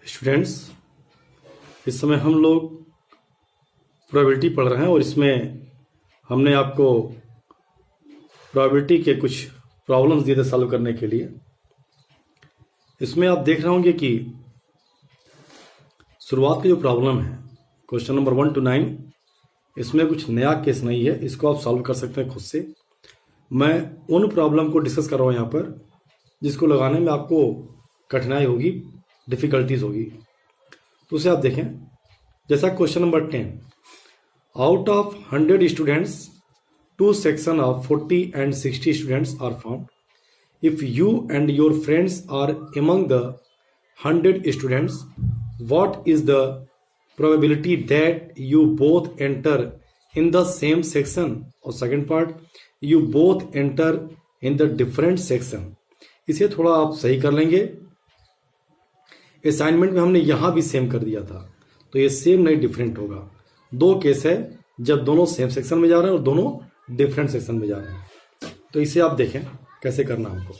Students, इस समय हम लोग प्रोबेबिलिटी पढ़ रहे हैं और इसमें हमने आपको प्रोबेबिलिटी के कुछ प्रॉब्लम्स दिए थे सॉल्व करने के लिए। इसमें आप देख रहे होंगे कि शुरुआत की जो प्रॉब्लम है क्वेश्चन नंबर 1 to 9, इसमें कुछ नया केस नहीं है, इसको आप सॉल्व कर सकते हैं खुद से। मैं उन प्रॉब्लम को डिस्कस कर रहा हूँ यहाँ पर जिसको लगाने में आपको कठिनाई होगी, डिफिकल्टीज होगी। तो उसे आप देखें, जैसा question number 10, out of 100 students 2 section of 40 and 60 students are found. If you and your friends are among the 100 students, what is the probability that you both enter in the same section? और second part, you both enter in the different section। इसे थोड़ा आप सही कर लेंगे। Assignment में हमने यहां भी सेम कर दिया था, तो ये सेम नहीं डिफरेंट होगा। दो केस है जब दोनों सेम सेक्शन में जा रहे हैं और दोनों डिफरेंट सेक्शन में जा रहे हैं। तो इसे आप देखें कैसे करना हमको।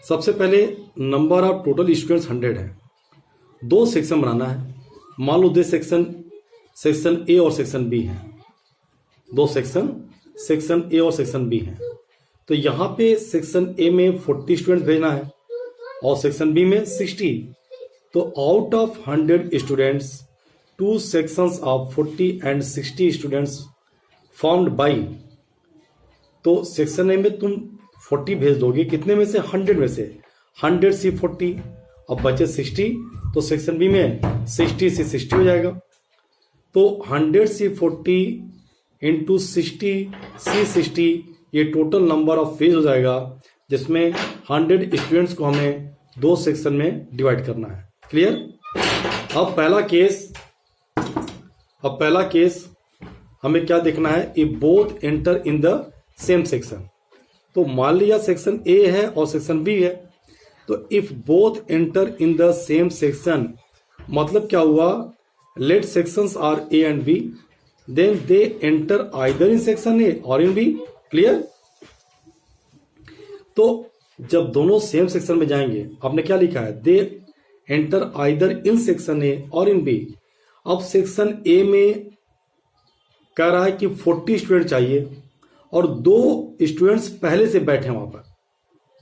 सबसे पहले नंबर ऑफ टोटल स्टूडेंट्स 100 है। दो सेक्शन बनाना है। मान लो दो सेक्शन ए और सेक्शन बी है। दो सेक्शन ए और सेक्शन बी है। तो यहां पे सेक्शन ए में 40 स्टूडेंट्स भेजना है और सेक्शन बी में 60। तो out of 100 students 2 sections of 40 and 60 students formed by. तो सेक्शन ए में तुम 40 भेज दोगे, कितने में से? 100 में से। 100 से 40, अब बचे 60, तो सेक्शन बी में 60 से 60 हो जाएगा। तो 100 से 40 इंटू 60 से 60, ये टोटल नंबर ऑफ फेज हो जाएगा, जिसमें 100 स्टूडेंट्स को हमें दो सेक्शन में डिवाइड करना है। क्लियर? अब पहला केस हमें क्या देखना है? If both enter in the same section. तो मान लिया सेक्शन ए है और सेक्शन बी है, तो if both enter in the same section मतलब क्या हुआ? Let sections are A and B, then they enter either in section A और इन बी। क्लियर? तो जब दोनों सेम सेक्शन में जाएंगे, आपने क्या लिखा है? दे enter either in section A और इन बी। अब सेक्शन ए में कह रहा है कि 40 स्टूडेंट चाहिए और 2 स्टूडेंट्स पहले से बैठे वहां पर।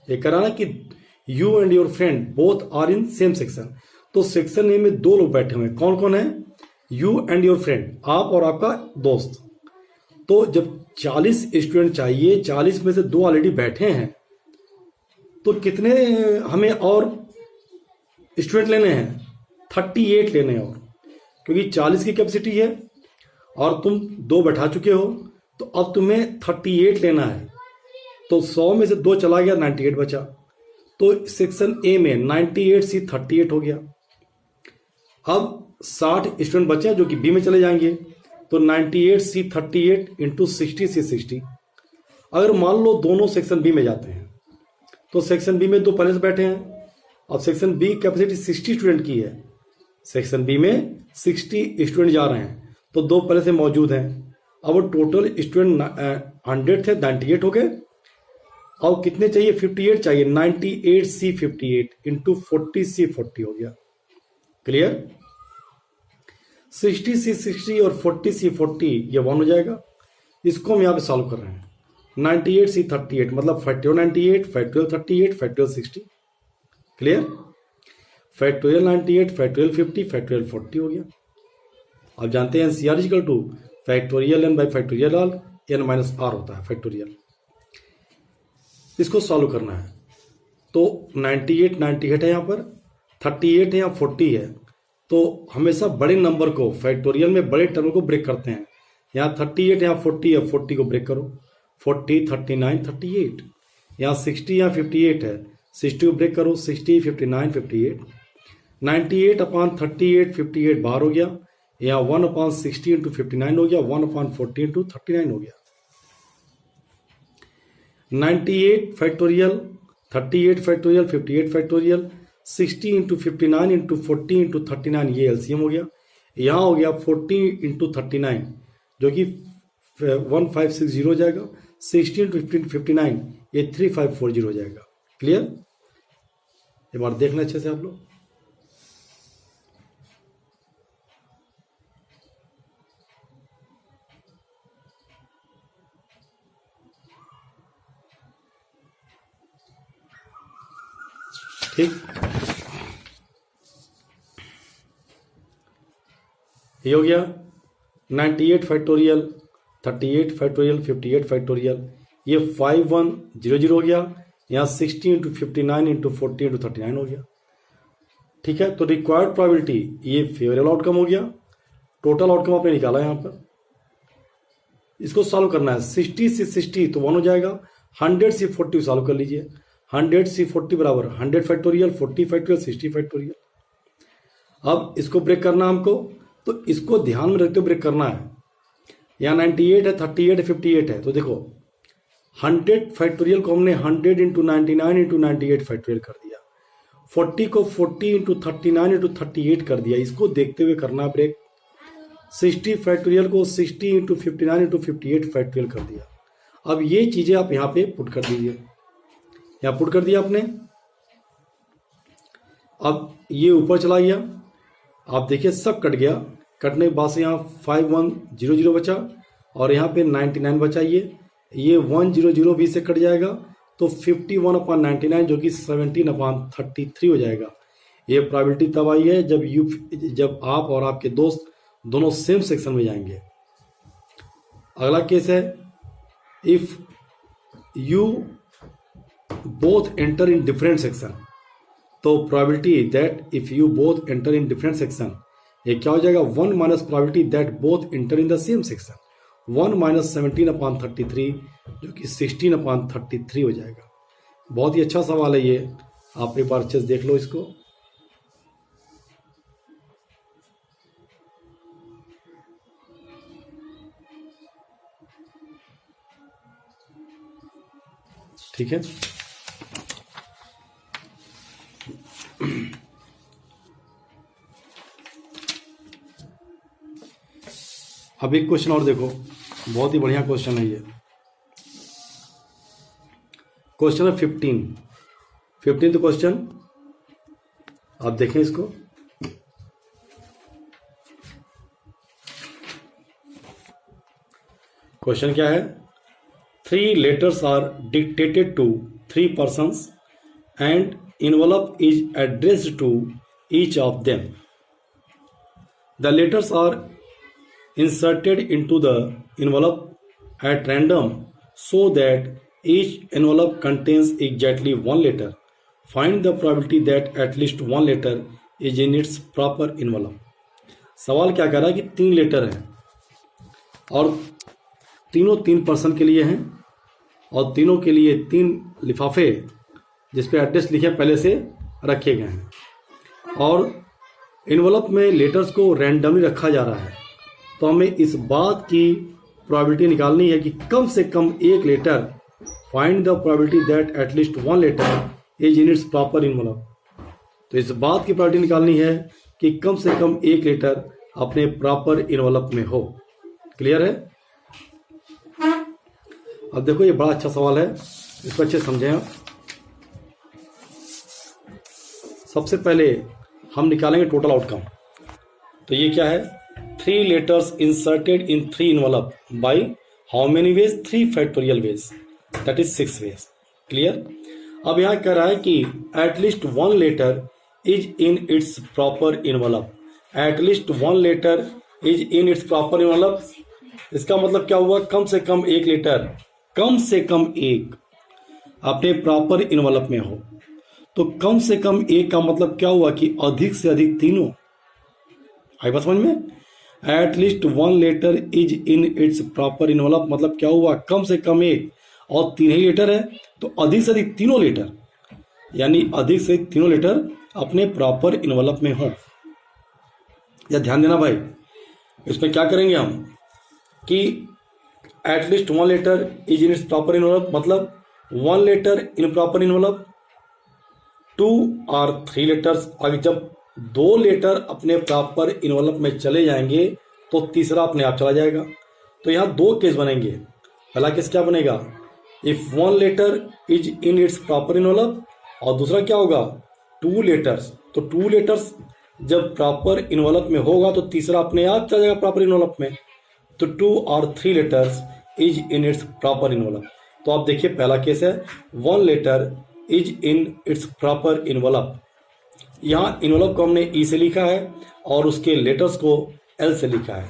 ये कह रहा है कि you and your friend both are in same section. तो सेक्शन ए में 2 लोग बैठे हुए हैं। कौन कौन है? यू एंड योर फ्रेंड, आप और आपका दोस्त। तो जब 40 स्टूडेंट चाहिए, 40 में से 2 ऑलरेडी बैठे हैं, तो कितने हमें और स्टूडेंट लेने हैं? 38 लेने हैं और, क्योंकि 40 की कैपेसिटी है और तुम 2 बैठा चुके हो, तो अब तुम्हें 38 लेना है। तो 100 में से 2 चला गया, 98 बचा। तो सेक्शन ए में 98 से 38 हो गया। अब 60 स्टूडेंट बचे जो कि बी में चले जाएंगे, तो 98 से 38 इंटू 60 से 60। अगर मान लो दोनों सेक्शन बी में जाते हैं, तो सेक्शन बी में 2 पहले से बैठे हैं और सेक्शन बी कैपेसिटी 60 स्टूडेंट की है। सेक्शन बी में 60 स्टूडेंट जा रहे हैं, तो 2 पहले से मौजूद हैं। अब टोटल स्टूडेंट 100 थे, 98 हो गए। अब कितने चाहिए? 58 चाहिए। 98 से 58 इंटू 40 से 40 हो गया। क्लियर? 60 से 60 और 40 से 40, ये 1 हो जाएगा। इसको हम यहाँ पे सॉल्व कर रहे हैं। 98 से 38 मतलब factorial 98, factorial 38, factorial 60। Clear? Factorial 98, factorial 50, factorial 40 हो गया। आप जानते हैं nCr equal to factorial n by factorial r, n minus r होता है फैक्टोरियल। इसको सॉल्व करना है। तो 98 है, यहाँ पर 38 है, यहाँ 40 है। तो हमेशा बड़े नंबर को, फैक्टोरियल में बड़े टर्म को ब्रेक करते हैं। यहाँ 38, यहाँ 40 है, 40 को ब्रेक करो। 40, 39, 38। यहाँ 60, यहाँ 58 है, 60 को ब्रेक करो। 60, 59, 58। 98 अपॉन 38, 58 बाहर हो गया। यहाँ 1 अपॉन 60 इंटू 59 हो गया। 1 अपॉन 40 इंटू 39 हो गया। 98 factorial, 38 factorial, 58 factorial, 60 into 59 into 40 into 39, ये एलसीएम हो गया। यहाँ हो गया 40 इंटू 39, जो कि 1560 हो जाएगा। 16 into 15 59, ये 3540 हो जाएगा। क्लियर? एक बार देखना अच्छे से आप लोग। ठीक, ये हो गया 98 फैक्टोरियल, 38 फैक्टोरियल, 58 फैक्टोरियल, ये 5100 हो गया। यहाँ 60 इंटू 59 इंटू 40 इंटू 39 हो गया। ठीक है, तो रिक्वायर्ड प्रोबेबिलिटी ये फेवरेबल आउटकम हो गया। टोटल आउटकम आपने निकाला यहाँ पर, इसको सॉल्व करना है। 60 से 60 तो 1 हो जाएगा, 100 से 40 सॉल्व कर लीजिए। 100 से 40 बराबर 100 फैक्टोरियल, 40 फैक्टोरियल, 60 फैक्टोरियल। अब इसको ब्रेक करना हमको, तो इसको ध्यान में रखते हुए ब्रेक करना है। यहाँ 98 है, 38 है, 58 है, तो देखो 100 फैक्टोरियल को हमने 100 इंटू 99 इंटू 98 फैक्टोरियल कर दिया। 40 को 40 इंटू 39 इंटू 38 कर दिया, इसको देखते हुए करना ब्रेक। 60 फैक्टोरियल को 60 इंटू 59 इंटू 58 फैक्टोरियल कर दिया। अब ये चीजें आप यहाँ पे पुट कर दीजिए, यहाँ पुट कर दिया आपने। अब ये ऊपर चला गया, आप देखिए सब कट गया। कटने के बाद से यहाँ 5100 बचा और यहाँ पे 99 बचा। ये 100 भी से कट जाएगा, तो 51/99 जो कि 17/33 हो जाएगा। ये प्रोबेबिलिटी तब आई है जब आप और आपके दोस्त दोनों सेम सेक्शन में जाएंगे। अगला केस है, if you both enter in different section, तो probability that if you both enter in different section, ये क्या हो जाएगा? 1 minus probability that both enter in the same section, 1 minus 17/33 जो कि 16/33 हो जाएगा। बहुत ही अच्छा सवाल है ये, आप एक बार अच्छे से देख लो इसको। ठीक है, अब एक क्वेश्चन और देखो, बहुत ही बढ़िया क्वेश्चन है ये। क्वेश्चन है 15th क्वेश्चन, आप देखें इसको। क्वेश्चन क्या है? 3 letters are dictated to 3 persons and envelope is addressed to each of them. The letters are inserted into the envelope at random so that each envelope contains exactly 1 letter. Find the probability that at least 1 letter is in its proper envelope. सवाल क्या कर रहा है कि 3 letter हैं और तीनों 3 person के लिए हैं और तीनों के लिए 3 लिफाफे जिस पे एड्रेस लिखे पहले से रखे गए हैं और इन्वेलप में लेटर्स को रैंडमली रखा जा रहा है। तो हमें इस बात की प्रोबेबिलिटी निकालनी है कि कम से कम एक letter, find the probability that at least 1 letter is in its proper envelope. तो इस बात की प्रोबेबिलिटी निकालनी है कि कम से कम एक लेटर अपने प्रॉपर इन्वेलप में हो। क्लियर है? अब देखो ये बड़ा अच्छा सवाल है, इसको अच्छे समझें आप। सबसे पहले हम निकालेंगे टोटल आउटकम। तो ये क्या है? 3 letters inserted in 3 envelope by how many ways? 3 factorial ways, that is 6 ways. Clear? अब यहाँ कह रहा है कि at least 1 letter is in its proper envelope. At least 1 letter is in its proper envelope. इसका मतलब क्या हुआ? कम से कम एक लेटर, कम से कम एक अपने प्रॉपर इन्वेलप में हो। तो कम से कम एक का मतलब क्या हुआ कि अधिक से अधिक तीनों। आई बात समझ में? At least 1 letter is in its proper envelope मतलब क्या हुआ? कम से कम एक, और 3 ही लेटर है तो अधिक से अधिक तीनों लेटर, यानी अधिक से तीनों लेटर अपने प्रॉपर इन्वेलप में हो। या ध्यान देना भाई, इसमें क्या करेंगे हम कि at least 1 letter is in its proper envelope मतलब 1 लेटर इन प्रॉपर इन्वेलप, 2 और 3 लेटर्स। अगर जब 2 लेटर अपने प्रॉपर इन्वेलप में चले जाएंगे तो तीसरा अपने आप चला जाएगा। तो यहाँ 2 केस बनेंगे, पहला केस क्या बनेगा, if one letter is in its proper envelope, और दूसरा क्या होगा, टू लेटर्स। तो टू लेटर्स जब प्रॉपर इनवलप में होगा तो तीसरा अपने आप चला जाएगा प्रॉपर इनवलप में। तो 2 और 3 letters is in its proper envelope. तो आप देखिए पहला केस है, one letter is in its proper envelope. यहाँ इनवलप को हमने ई से लिखा है और उसके लेटर्स को एल से लिखा है।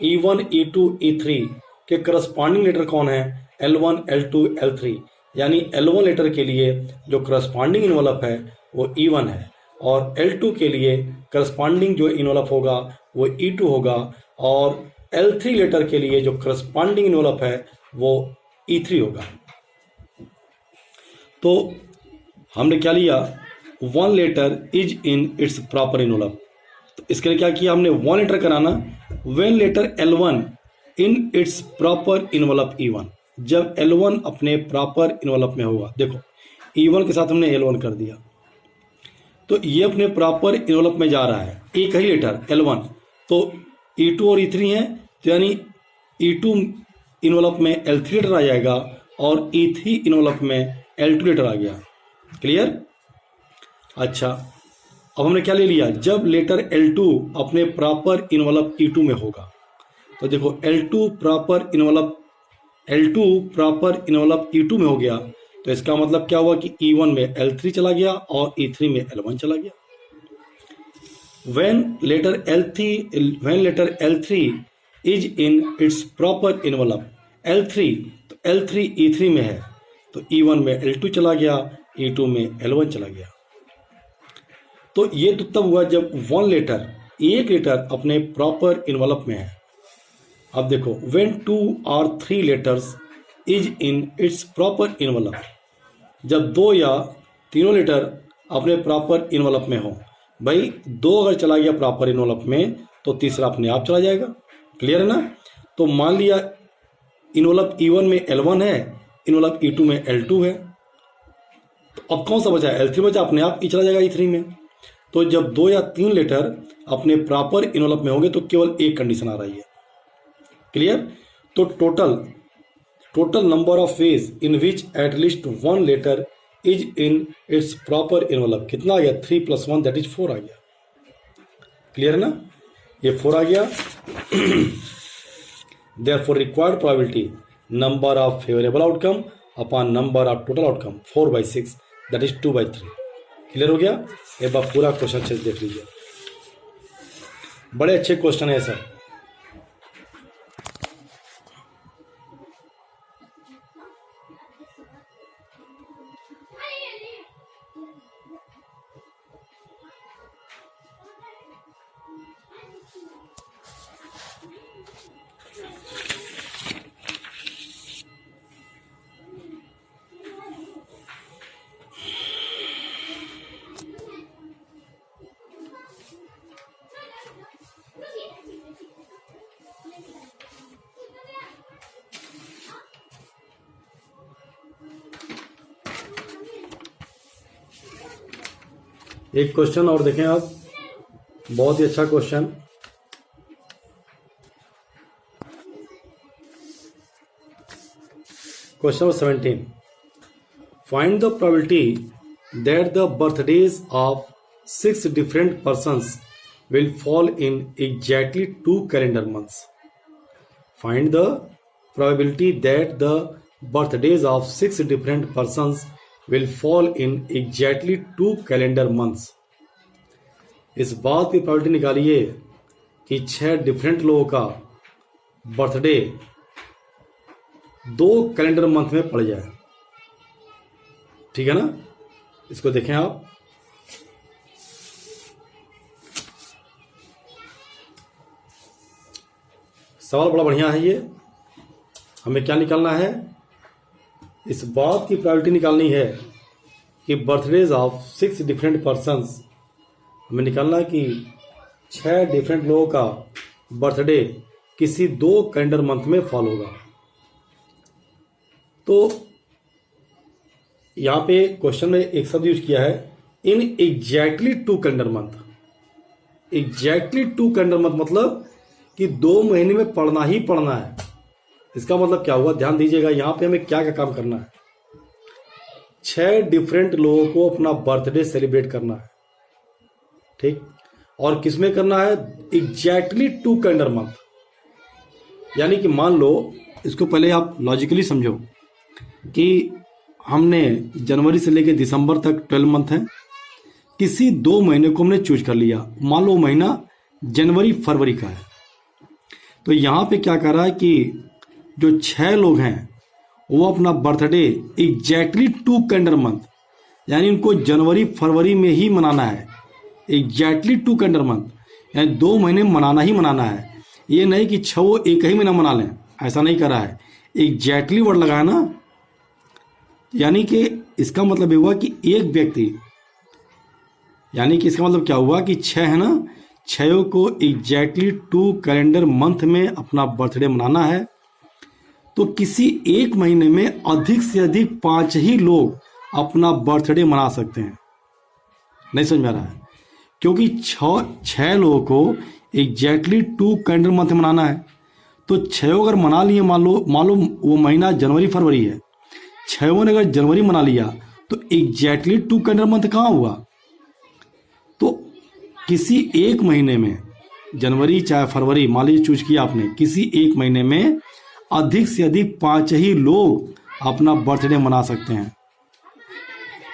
E1, E2, E3 के करस्पॉन्डिंग लेटर कौन है, L1, L2, L3। यानी L1 लेटर के लिए जो करस्पॉन्डिंग इनवलप है वो E1 है, और L2 के लिए करस्पॉन्डिंग जो इनवलप होगा वो E2 होगा, और L3 लेटर के लिए जो करस्पॉन्डिंग इनवलप है वो E3 होगा। तो हमने क्या लिया, one letter is in its proper envelope. तो इसके लिए क्या किया हमने, वन लेटर कराना, when letter L1 in its proper envelope E1। जब L1 अपने प्रॉपर इनवलप में होगा, देखो E1 के साथ हमने L1 कर दिया, तो ये अपने प्रॉपर इनवलप में जा रहा है, एक ही लेटर L1। तो E2 और E3 है, तो यानी E2 इनवलप में L3 लेटर आ जाएगा और E3 इनवलप में L2 लेटर आ गया। क्लियर। अच्छा, अब हमने क्या ले लिया, जब लेटर L2 अपने प्रॉपर इनवलप E2 में होगा, तो देखो L2 प्रॉपर इनवलप E2 में हो गया, तो इसका मतलब क्या हुआ कि E1 में L3 चला गया और E3 में L1 चला गया। when letter L3 is in its proper envelope, L3, तो L3 E3 में है, तो E1 में L2 चला गया, E2 में L1 चला गया। तो ये तो तब हुआ जब वन लेटर, एक लेटर अपने प्रॉपर इनवलप में है। अब देखो, when 2 or 3 letters is in its proper envelope, जब दो या तीनों लेटर अपने प्रॉपर इनवलप में हो, भाई दो अगर चला गया प्रॉपर इनवलप में तो तीसरा अपने आप चला जाएगा। क्लियर है ना। तो मान लिया इनवलप E1 में L1 है, इनवलप E2 में L2 है, तो अब कौन सा बचा, L3 बचा, अपने आप ही चला जाएगा E3 में। तो जब दो या तीन लेटर अपने प्रॉपर इनवलप में होंगे तो केवल एक कंडीशन आ रही है। क्लियर। तो total number of ways in which at least one letter is in its proper envelope कितना आ गया, 3 + 1 दैट इज 4 आ गया। क्लियर है ना, ये 4 आ गया। Therefore required probability number of favorable outcome upon number of total outcome 4/6 that is 2/3। Clear हो गया। एक बार पूरा क्वेश्चन अच्छे से देख लीजिए, बड़े अच्छे क्वेश्चन है सर। एक क्वेश्चन और देखें आप, बहुत ही अच्छा question. Question number 17, find the probability that the birthdays of 6 different persons will fall in exactly 2 calendar months. Find the probability that the birthdays of 6 different persons will fall in exactly 2 calendar months। इस बात की probability निकालिए कि 6 different लोगों का birthday 2 calendar month में पड़ जाए। ठीक है ना, इसको देखें आप। सवाल बड़ा बढ़िया है ये। हमें क्या निकालना है, इस बात की प्रोबेबिलिटी निकालनी है कि बर्थडेज ऑफ 6 डिफरेंट पर्सन्स, हमें निकालना है कि 6 डिफरेंट लोगों का बर्थडे किसी 2 कैलेंडर मंथ में फॉल होगा। तो यहाँ पे क्वेश्चन में एक शब्द यूज किया है, in exactly 2 calendar month. Exactly 2 calendar month मतलब कि 2 महीने में पढ़ना ही पढ़ना है। इसका मतलब क्या हुआ, ध्यान दीजिएगा यहाँ पे हमें क्या क्या काम करना है। 6 डिफरेंट लोगों को अपना बर्थडे सेलिब्रेट करना है, ठीक, और किसमें करना है, एग्जैक्टली 2 कैलेंडर मंथ। यानी कि मान लो, इसको पहले आप लॉजिकली समझो कि हमने जनवरी से लेकर दिसंबर तक 12 मंथ है, किसी 2 महीने को हमने चूज कर लिया, मान लो महीना जनवरी फरवरी का है। तो यहाँ पे क्या कर रहा है कि जो 6 लोग हैं वो अपना बर्थडे एग्जैक्टली 2 कैलेंडर मंथ, यानी उनको जनवरी फरवरी में ही मनाना है, एग्जैक्टली 2 कैलेंडर मंथ, यानी 2 महीने मनाना ही मनाना है। ये नहीं कि 6 वो एक ही महीना मना लें, ऐसा नहीं कर रहा है, एग्जैक्टली वर्ड लगाया ना। यानी कि इसका मतलब ये हुआ कि एक व्यक्ति, यानी कि इसका मतलब क्या हुआ कि 6 है ना, 6 को एग्जैक्टली 2 कैलेंडर मंथ में अपना बर्थडे मनाना है। तो किसी एक महीने में अधिक से अधिक 5 ही लोग अपना बर्थडे मना सकते हैं। नहीं समझ में आ रहा है, क्योंकि 6 लोगों को एग्जैक्टली 2 कैलेंडर मंथ मनाना है। तो 6 अगर मना लिए, मान लो वो महीना जनवरी फरवरी है, 6 ने अगर जनवरी मना लिया तो एग्जैक्टली 2 कैलेंडर मंथ कहाँ हुआ। तो किसी एक महीने में, जनवरी चाहे फरवरी, मान लीजिए चूज किया आपने, किसी एक महीने में अधिक से अधिक 5 ही लोग अपना बर्थडे मना सकते हैं,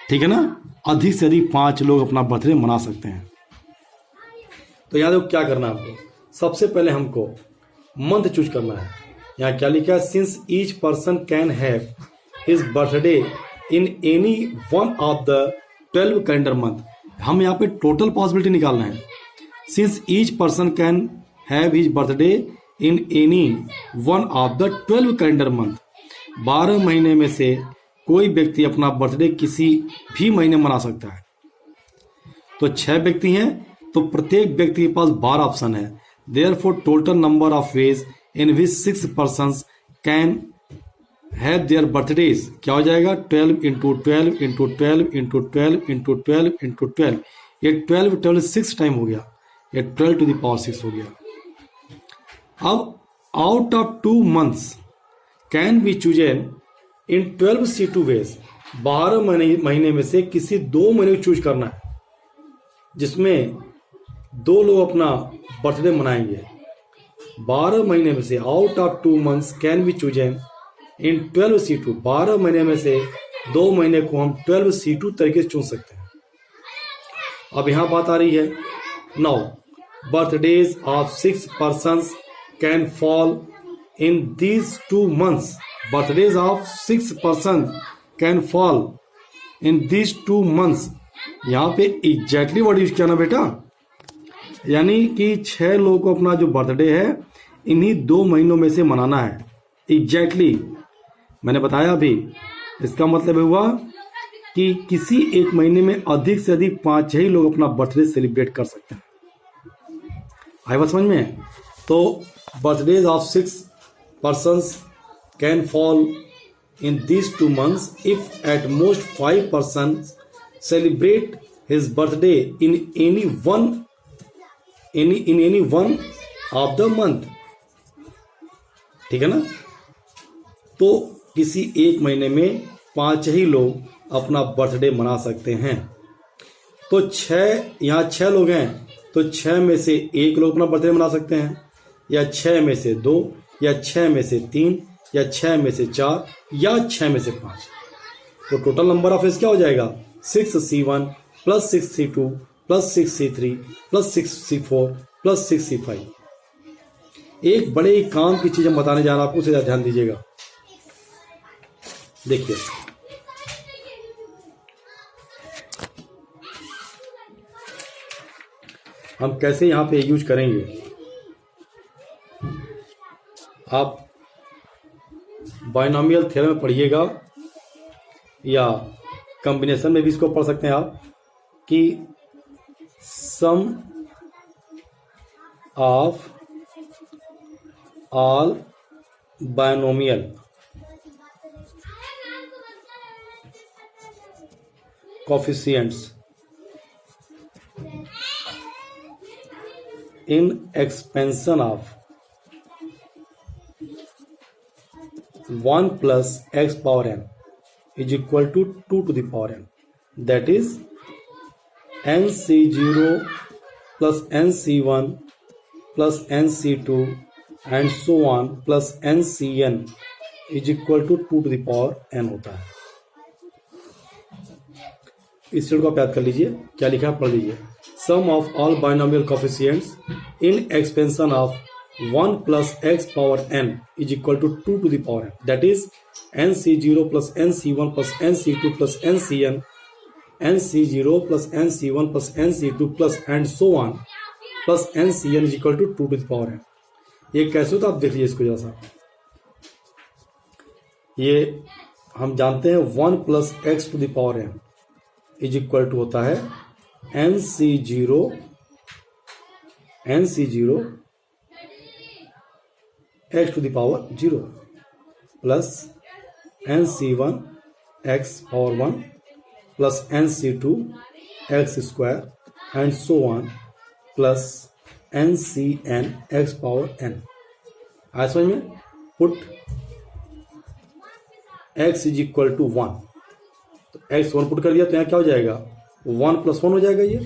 ठीक है ना, अधिक से अधिक 5 लोग अपना बर्थडे मना सकते हैं। तो याद हो क्या करना है आपको, सबसे पहले हमको मंथ चूज करना है। यहाँ क्या लिखा है, since each person can have his birthday in any one of the 12 calendar month. हम यहाँ पे टोटल पॉसिबिलिटी निकालना है। Since each person can have his birthday in any one of the 12 calendar month, 12 महीने में से कोई व्यक्ति अपना बर्थडे किसी भी महीने मना सकता है। तो 6 व्यक्ति हैं, तो प्रत्येक व्यक्ति के पास 12 ऑप्शन है। Therefore total number of ways in which 6 persons can have their birthdays क्या हो जाएगा, 12 into 12 into 12 into 12 into 12 into 12, ये 12 6 टाइम हो गया, ये 12 टू द पावर 6 हो गया। अब out of 2 months can be chosen in 12 C2 ways, 12 महीने में से किसी 2 महीने को चूज करना है जिसमें 2 लोग अपना बर्थडे मनाएंगे। 12 महीने में से out of 2 months can be chosen in 12 C2, 12 महीने में से 2 महीने को हम 12 C2 तरीके से चुन सकते हैं। अब यहां बात आ रही है, now birthdays of 6 persons can fall in these 2 months, birthdays of 6 persons can fall in these 2 months। यहाँ पे एग्जैक्टली वर्ड यूज किया ना बेटा, यानी कि 6 लोगों को अपना जो बर्थडे है इन्हीं 2 महीनों में से मनाना है। एग्जैक्टली मैंने बताया अभी, इसका मतलब हुआ कि किसी एक महीने में अधिक से अधिक 5 ही लोग अपना बर्थडे सेलिब्रेट कर सकते हैं। आई बात समझ में? तो birthdays of 6 persons can fall in these 2 months if at most 5 persons celebrate his birthday in any one of the month, ठीक है ना। तो किसी एक महीने में 5 ही लोग अपना बर्थडे मना सकते हैं। तो 6 लोग हैं, तो 6 में से 1 लोग अपना बर्थडे मना सकते हैं, या 6 में से 2, या 6 में से 3, या 6 में से 4, या 6 में से 5। तो टोटल नंबर ऑफ डेज क्या हो जाएगा, 6C1 plus 6C2 plus 6C3 plus 6C4 plus 6C5। एक बड़े ही काम की चीज हम बताने जा रहा हूं, आपको उसे ध्यान दीजिएगा। देखिए, हम कैसे यहां पे यूज करेंगे। आप बाइनोमियल थ्योरम में पढ़िएगा या कॉम्बिनेशन में भी इसको पढ़ सकते हैं आप, कि sum of all binomial coefficients in expansion of 1 plus x power n is equal to 2 to the power n. That is nc0 plus nc1 plus nc2 and so on plus ncn is equal to 2 to the power n होता है. इस चीज को आप याद कर लीजिए. क्या लिखा है पढ़ लीजिए. Sum of all binomial coefficients in expansion of 1 plus x power n is equal to 2 to the power n. That is nc0 plus nc1 plus nc2 plus ncn, nc0 plus nc1 plus nc2 plus and so on plus ncn is equal to 2 to the power n. ये कैसे होता है आप देख लीजिए इसको जरा सा. ये हम जानते हैं 1 plus x to the power n is equal to होता है nc0 x to the power 0 plus nc1 x power 1 plus nc2 x square and so on plus ncn x power n. आया समझ में. Put x is equal to 1. तो x 1 put कर दिया तो यहाँ क्या हो जाएगा 1 plus 1 हो जाएगा. ये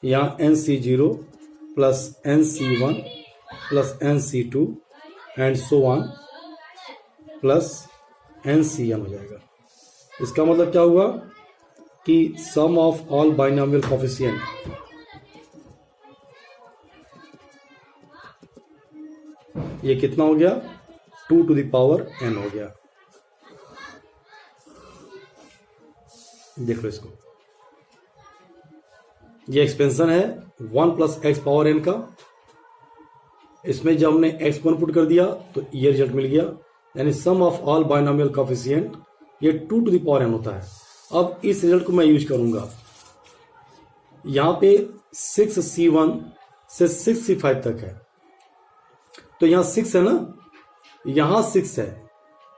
यहाँ nc0 plus nc1 plus nc2 and so on plus ncn हो जाएगा. इसका मतलब क्या हुआ कि sum of all binomial coefficient ये कितना हो गया 2 to the power n हो गया. देख लो इसको. ये एक्सपेंशन है 1 plus x पावर n का. इसमें जब हमने x1 पुट कर दिया तो ये रिजल्ट मिल गया. यानी सम ऑफ ऑल बाइनोमियल कोफिशिएंट ये 2 to the power n होता है. अब इस रिजल्ट को मैं यूज करूंगा. यहां पे 6c1 से 6c5 तक है तो यहां 6 है ना, यहां 6 है.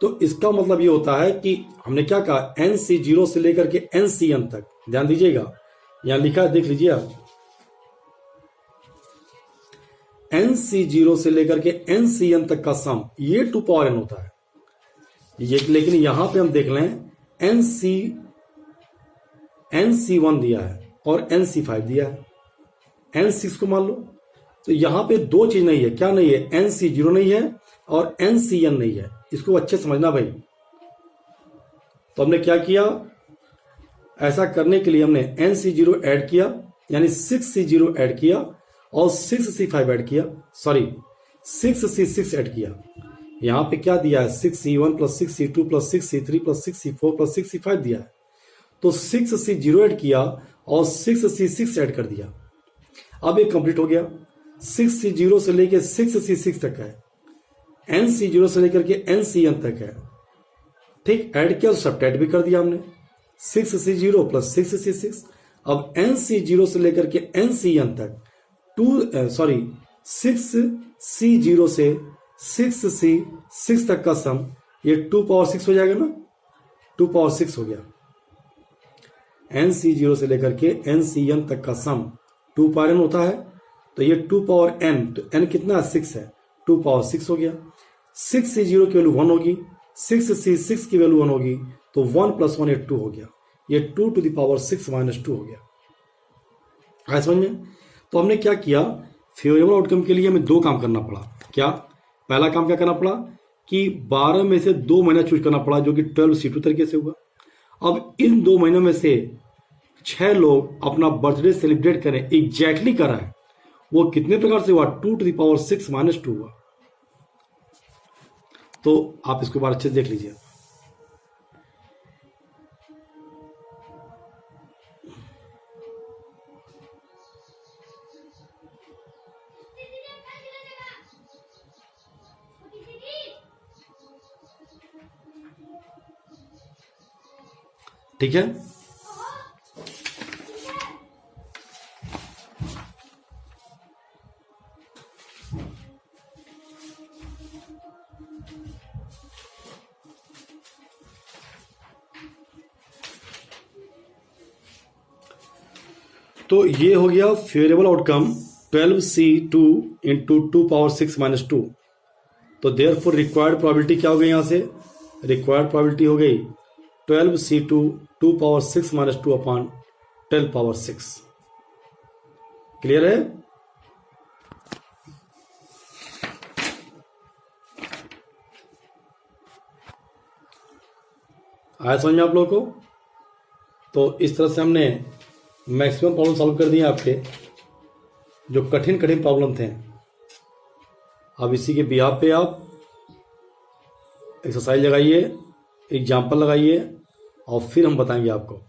तो इसका मतलब ये होता है कि हमने क्या कहा nc0 से लेकर के ncn तक. ध्यान दीजिएगा यहां लिखा है देख लीजिए आप. nc0 से लेकर के ncn तक का सम ये 2 पावर n होता है. ये लेकिन यहां पे हम देख लें nc1 दिया है और nc5 दिया है. n6 को मान लो. तो यहां पे दो चीज नहीं है. क्या नहीं है nc0 नहीं है और ncn नहीं है. इसको अच्छे समझना भाई. तो हमने क्या किया, ऐसा करने के लिए हमने nc0 ऐड किया यानी 6c0 ऐड किया और 6c5 ऐड किया. सॉरी 6c6 ऐड किया. यहां पे क्या दिया है 6c1 plus 6c2 plus 6c3 plus 6c4 plus 6c5 दिया है. तो 6c0 ऐड किया और 6c6 ऐड कर दिया. अब ये कंप्लीट हो गया. 6c0 से लेकर 6c6 तक है. nc0 से लेकर के ncn तक है. ठीक, ऐड किया तो सब्ट्रैक्ट भी कर दिया हमने. 6c0 plus 6c6. अब nc0 से लेकर के ncn तक 6c0 से 6c6 तक का सम ये 2 पावर 6 हो जाएगा ना. 2 पावर 6 हो गया. nc0 से लेकर के ncn तक का सम 2 पावर n होता है. तो ये 2 पावर n, तो n कितना है 6 है. 2 पावर 6 हो गया. 6c0 की वैल्यू 1 होगी, 6c6 की वैल्यू 1 होगी. तो 1 प्लस 1 ये 2 हो गया. ये 2 to the power 6 minus 2 हो गया. आया समझ में. तो हमने क्या किया, फेवरेबल आउटकम के लिए हमें 2 काम करना पड़ा. क्या पहला काम क्या करना पड़ा कि 12 में से 2 महीना चूज करना पड़ा जो कि 12c2 तरीके से हुआ. अब इन 2 महीनों में से 6 लोग अपना बर्थडे सेलिब्रेट करें, एग्जैक्टली करा है. वो कितने प्रकार से हुआ 2 to the power 6 minus 2 हुआ. तो आप इसको बार अच्छे से देख लीजिए. ठीक है. तो ये हो गया favourable outcome 12c2 into 2 power 6 minus 2. तो देयरफॉर रिक्वायर्ड प्रोबेबिलिटी क्या हो गई यहां से, रिक्वायर्ड प्रोबेबिलिटी हो गई 12c2 2 power 6 minus 2 upon 12 power 6। Clear है? आया समझ में आप लोगों को? तो इस तरह से हमने मैक्सिमम प्रॉब्लम सॉल्व कर दिए आपके, जो कठिन कठिन प्रॉब्लम थे। अब इसी के बिहाफ पे आप एक्सरसाइज लगाइए, एग्जाम्पल लगाइए और फिर हम बताएंगे आपको।